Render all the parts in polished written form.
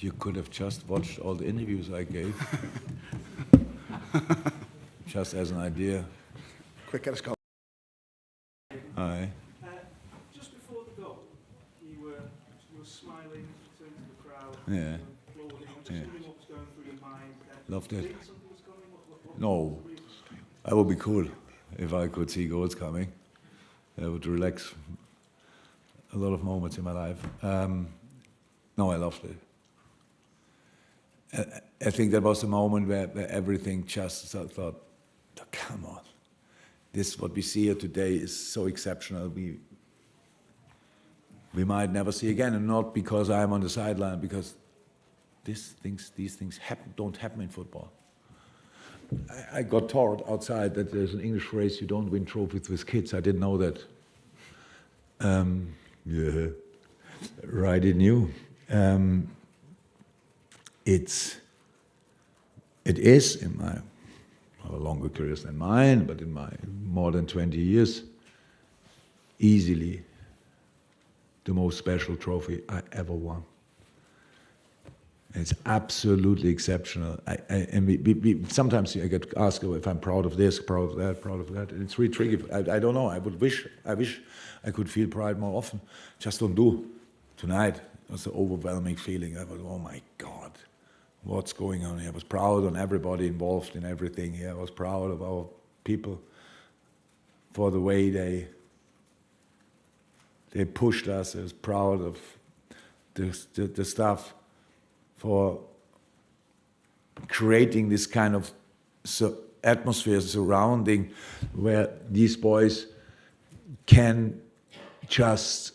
You could have just watched all the interviews I gave, just as an idea. Quick, get us going. Aye. Just before the goal, you were smiling, turning to the crowd, Yeah. applauding. I'm just Yeah. wondering what was going through your mind. Loved Did it. you think something was coming? What No, was the reason? that would be cool if I could see goals coming. That would relax a lot of moments in my life. No, I loved it. I think that was the moment where everything just thought, oh, come on. This, what we see here today is so exceptional. We might never see again, and not because I'm on the sideline, because these things don't happen in football. I got taught outside that there's an English phrase, you don't win trophies with kids. I didn't know that. Yeah, right in you. It is in my, I have a longer career than mine, but in my more than 20 years, easily the most special trophy I ever won. It's absolutely exceptional. And sometimes I get asked if I'm proud of this, proud of that, proud of that. And it's really tricky. I don't know. I wish I could feel pride more often. Just don't do. Tonight, it was an overwhelming feeling. I was, oh my God, what's going on here? I was proud of everybody involved in everything here. I was proud of our people for the way they pushed us. I was proud of the staff for creating this kind of atmosphere surrounding where these boys can just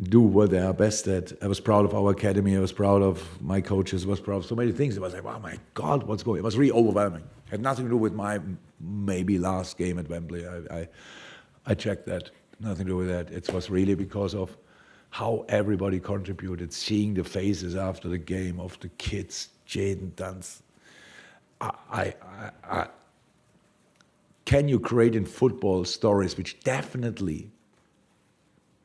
do what they are best at. I was proud of our academy. I was proud of my coaches. I was proud of so many things. It was like, oh my God, what's going on? It was really overwhelming. It had nothing to do with my maybe last game at Wembley. I checked that. Nothing to do with that. It was really because of how everybody contributed, seeing the faces after the game of the kids, Jaden Dunst. Can you create in football stories which definitely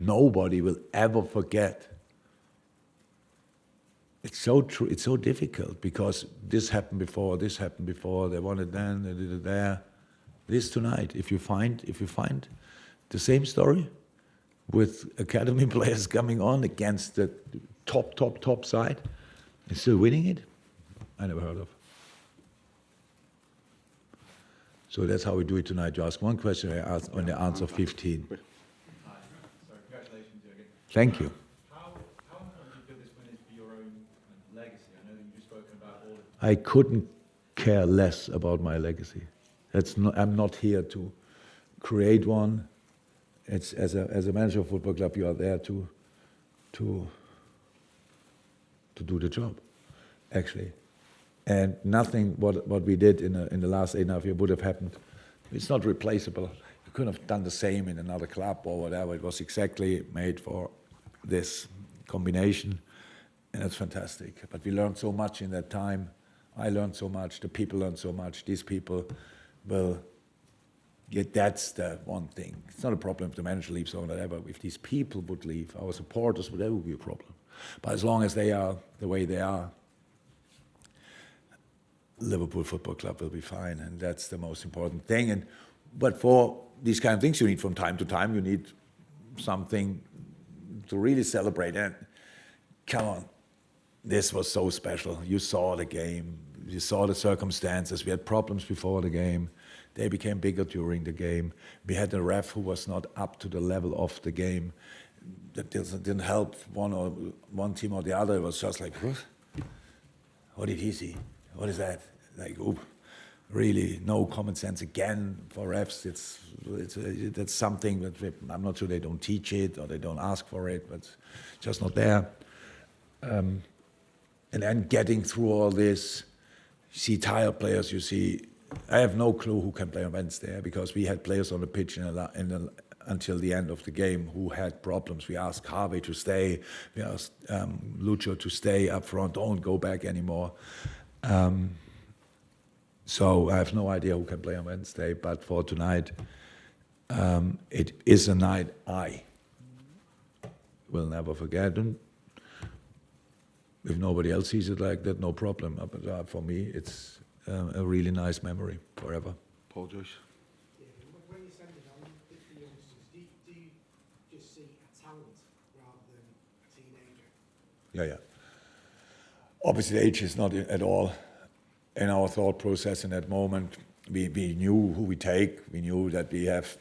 nobody will ever forget? It's so true. It's so difficult because this happened before. They won it then. They did it there. This tonight. If you find the same story with academy players coming on against the top side and still winning it, I never heard of. So that's how we do it tonight. You ask one question, I ask on the answer 15. So congratulations, Jurgen. Thank you. How important do you feel this win is for your own legacy? I know that you've spoken about all of it. I couldn't care less about my legacy. I'm not here to create one. It's as a manager of a football club, you are there to do the job, actually. And nothing what we did in the last 8.5 years would have happened. It's not replaceable. You couldn't have done the same in another club or whatever. It was exactly made for this combination, and it's fantastic. But we learned so much in that time. I learned so much. The people learned so much. These people will. Yeah, that's the one thing. It's not a problem if the manager leaves or whatever. If these people would leave, our supporters, that would be a problem. But as long as they are the way they are, Liverpool Football Club will be fine, and that's the most important thing. But for these kind of things, you need from time to time, you need something to really celebrate. And come on, this was so special. You saw the game. You saw the circumstances. We had problems before the game. They became bigger during the game. We had a ref who was not up to the level of the game. That didn't help one team or the other. It was just like, what did he see? What is that? Like, really no common sense again for refs. That's something that I'm not sure they don't teach it or they don't ask for it, but it's just not there. And then getting through all this, you see tired players, you see. I have no clue who can play on Wednesday because we had players on the pitch until the end of the game who had problems. We asked Harvey to stay. We asked Lucho to stay up front. Don't go back anymore. So I have no idea who can play on Wednesday. But for tonight, it is a night I will never forget. And if nobody else sees it like that, no problem. But for me, it's a really nice memory forever. Paul Joyce. Yeah, when you send it on the youngsters, do you just see a talent rather than a teenager? Yeah. Obviously, age is not at all in our thought process in that moment. We knew who we take. We knew that we have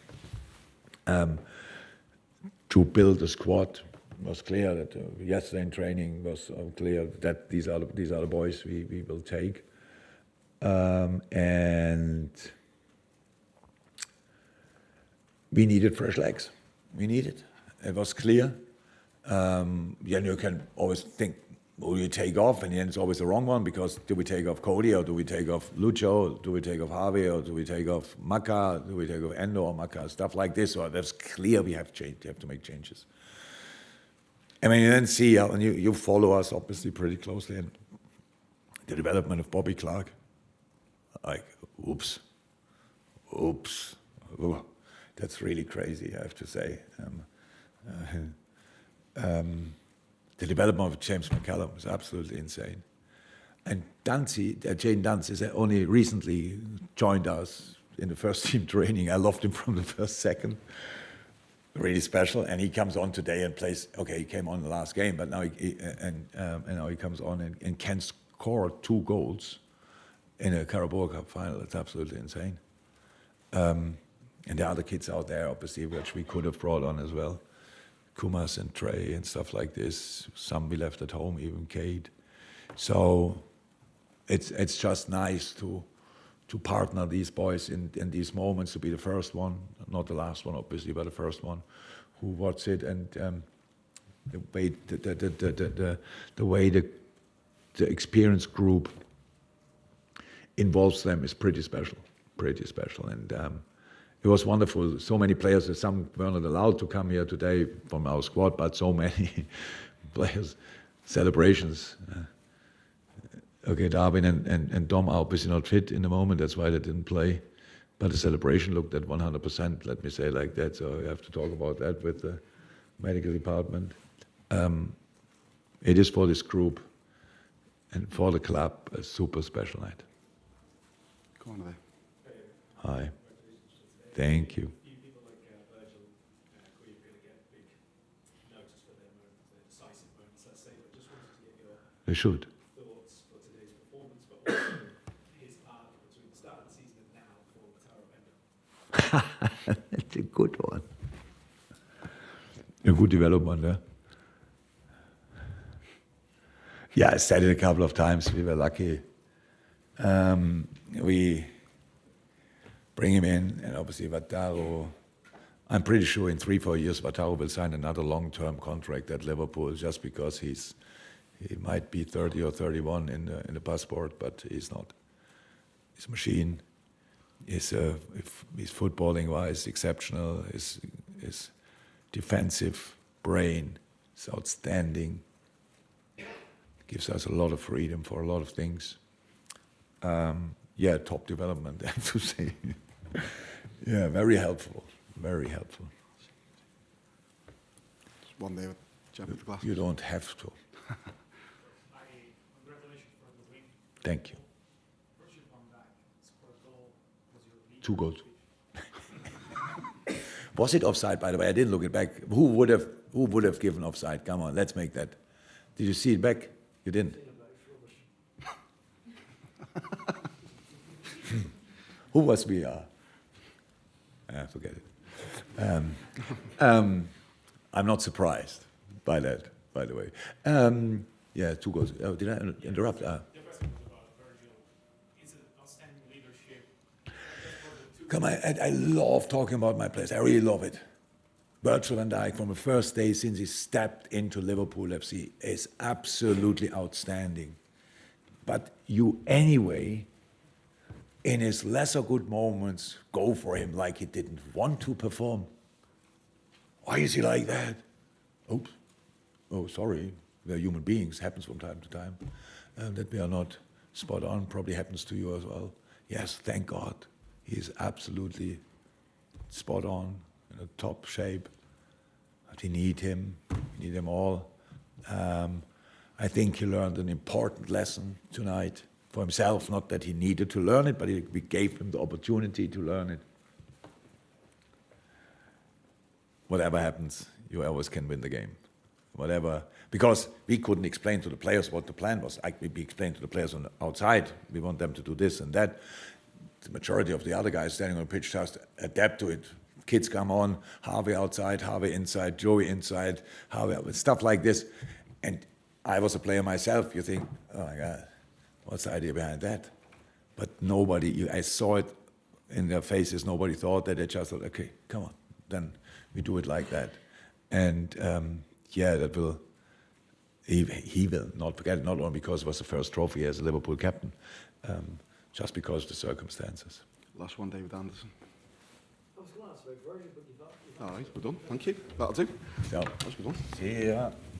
to build a squad. It was clear that yesterday in training was clear that these are the boys we will take. And we needed fresh legs. We needed. It was clear. You can always think, will you take off? And then it's always the wrong one, because do we take off Cody, or do we take off Lucho? Do we take off Harvey, or do we take off Maka? Do we take off Endo or Maka? Stuff like this. Or that's clear we have to make changes. I mean, you then see, and you follow us obviously pretty closely, and the development of Bobby Clark. Like, oops. Ooh, that's really crazy, I have to say. The development of James McCallum was absolutely insane. And Jane Dance is only recently joined us in the first team training. I loved him from the first second. Really special. And he comes on today and plays. Okay, he came on the last game, but now now he comes on and can score 2 goals in a Carabao Cup final. That's absolutely insane. And the other kids out there, obviously, which we could have brought on as well. Kumas and Trey and stuff like this. Some we left at home, even Cade. So it's just nice to partner these boys in these moments, to be the first one, not the last one, obviously, but the first one who watched it, and the way the experience group involves them is pretty special, and it was wonderful. So many players, some were not allowed to come here today from our squad, but so many players, celebrations. Okay, Darwin and Dom are obviously not fit in the moment, that's why they didn't play. But the celebration looked at 100%, let me say like that, so I have to talk about that with the medical department. It is for this group and for the club a super special night. Go on there. Hi. Thank you. Few people like Virgil, Korea are going to get big notice for their decisive moments, let's say, but just wanted to get your They should. thoughts for today's performance, but also his arc between the start of the season and now for Mataro Bender. That's a good one. A good development, yeah? Yeah, I said it a couple of times. We were lucky. We bring him in, and obviously Vataro, I'm pretty sure in 3-4 years Vataro will sign another long-term contract at Liverpool, just because he might be 30 or 31 in the passport, but he's not. He's a machine. He's footballing-wise exceptional. His defensive brain is outstanding. Gives us a lot of freedom for a lot of things. Top development, I have to say. Yeah, very helpful. Very helpful. Just one there with Jeff with the glasses. You don't have to. Congratulations for the win. Thank you. Virgil van Dijk scored a goal. Was your lead? 2 goals. Was it offside, by the way? I didn't look it back. Who would have given offside? Come on, let's make that. Did you see it back? You didn't. Who was VR? Forget it. I'm not surprised by that, by the way. 2 goals. Oh, did I interrupt? Your question was about Virgil. It's an outstanding leadership. Come on, I love talking about my players. I really love it. Virgil van Dijk, from the first day since he stepped into Liverpool FC, is absolutely outstanding. But you anyway, in his lesser good moments, go for him like he didn't want to perform. Why is he like that? Oops. Oh, sorry. We're human beings. Happens from time to time. That we are not spot on. Probably happens to you as well. Yes, thank God. He is absolutely spot on, in a top shape. But we need him. We need them all. I think he learned an important lesson tonight for himself. Not that he needed to learn it, but we gave him the opportunity to learn it. Whatever happens, you always can win the game. Whatever, because we couldn't explain to the players what the plan was. We explained to the players on the outside, we want them to do this and that. The majority of the other guys standing on the pitch just adapt to it. Kids come on, Harvey outside, Harvey inside, Joey inside, Harvey, stuff like this. And I was a player myself. You think, oh my God, what's the idea behind that? But nobody, I saw it in their faces, nobody thought that. They just thought, okay, come on, then we do it like that. And yeah, that will, he will not forget it, not only because it was the first trophy as a Liverpool captain, just because of the circumstances. Last one, David Anderson. I was going to ask about Virgil, but you've All right, we're done. Thank you. That'll do. So, That's good done. see ya.